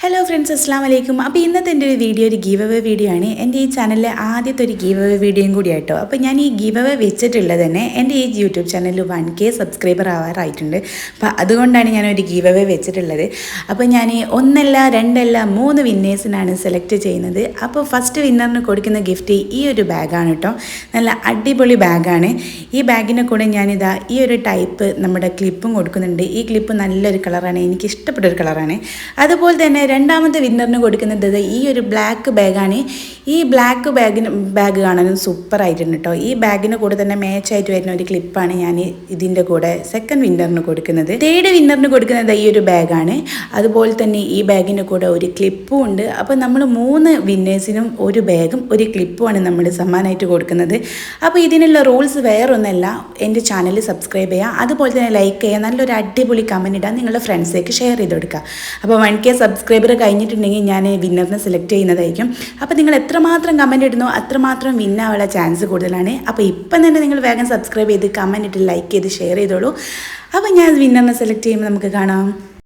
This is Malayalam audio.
ഹലോ ഫ്രണ്ട്സ്, അസ്സാം വലൈക്കും. അപ്പോൾ ഇന്നത്തെ എൻ്റെ ഒരു വീഡിയോ ഒരു ഗീവ് അവേ വീഡിയോ ആണ്. എൻ്റെ ഈ ചാനലിലെ ആദ്യത്തെ ഒരു ഗീവ് അവേ വീഡിയോയും കൂടി ആയിട്ടോ. അപ്പോൾ ഞാൻ ഈ ഗീവ് അവേ വെച്ചിട്ടുള്ളത് തന്നെ എൻ്റെ ഈ യൂട്യൂബ് ചാനലിൽ 1K സബ്സ്ക്രൈബർ ആവാറായിട്ടുണ്ട്. അപ്പോൾ അതുകൊണ്ടാണ് ഞാനൊരു ഗീവ് അവേ വെച്ചിട്ടുള്ളത്. അപ്പോൾ ഞാൻ ഒന്നല്ല രണ്ടല്ല 3 വിന്നേഴ്സിനാണ് സെലക്ട് ചെയ്യുന്നത്. അപ്പോൾ ഫസ്റ്റ് വിന്നറിന് കൊടുക്കുന്ന ഗിഫ്റ്റ് ഈ ഒരു ബാഗാണ് കേട്ടോ. നല്ല അടിപൊളി ബാഗാണ്. ഈ ബാഗിൻ്റെ കൂടെ ഞാനിതാ ഈ ഒരു ടൈപ്പ് നമ്മുടെ ക്ലിപ്പും കൊടുക്കുന്നുണ്ട്. ഈ ക്ലിപ്പ് നല്ലൊരു കളറാണ്, എനിക്ക് ഇഷ്ടപ്പെട്ടൊരു കളറാണ്. അതുപോലെ തന്നെ രണ്ടാമത്തെ വിന്നറിന് കൊടുക്കുന്നത് ഈ ഒരു ബ്ലാക്ക് ബാഗാണ്. ഈ ബ്ലാക്ക് ബാഗ് കാണാനും സൂപ്പറായിട്ടുണ്ട് കേട്ടോ. ഈ ബാഗിന് കൂടെ തന്നെ മാച്ചായിട്ട് വരുന്ന ഒരു ക്ലിപ്പാണ് ഞാൻ ഇതിൻ്റെ കൂടെ സെക്കൻഡ് വിന്നറിന് കൊടുക്കുന്നത്. തേർഡ് വിന്നറിന് കൊടുക്കുന്നത് ഈ ഒരു ബാഗാണ്. അതുപോലെ തന്നെ ഈ ബാഗിൻ്റെ കൂടെ ഒരു ക്ലിപ്പും ഉണ്ട്. അപ്പോൾ നമ്മൾ 3 വിന്നേഴ്സിനും ഒരു ബാഗും ഒരു ക്ലിപ്പുമാണ് നമ്മൾ സമ്മാനമായിട്ട് കൊടുക്കുന്നത്. അപ്പോൾ ഇതിനുള്ള റൂൾസ് വേറൊന്നല്ല, എൻ്റെ ചാനൽ സബ്സ്ക്രൈബ് ചെയ്യുക, അതുപോലെ തന്നെ ലൈക്ക് ചെയ്യുക, നല്ലൊരു അടിപൊളി കമൻറ്റ് ഇടുക, നിങ്ങളുടെ ഫ്രണ്ട്സിലേക്ക് ഷെയർ ചെയ്ത് കൊടുക്കുക. അപ്പോൾ 1K സബ്സ്ക്രൈബർ കഴിഞ്ഞിട്ടുണ്ടെങ്കിൽ ഞാൻ വിന്നറിനെ സെലക്ട് ചെയ്യുന്നതായിരിക്കും. അപ്പോൾ നിങ്ങൾ എത്രമാത്രം കമൻറ്റ് ഇടുന്നോ അത്രമാത്രം വിന്നാവാനുള്ള ചാൻസ് കൂടുതലാണ്. അപ്പോൾ ഇപ്പം തന്നെ നിങ്ങൾ വേഗം സബ്സ്ക്രൈബ് ചെയ്ത് കമൻറ്റ് ഇട്ട് ലൈക്ക് ചെയ്ത് ഷെയർ ചെയ്തോളൂ. അപ്പോൾ ഞാൻ വിന്നറിനെ സെലക്ട് ചെയ്യുമ്പോൾ നമുക്ക് കാണാം.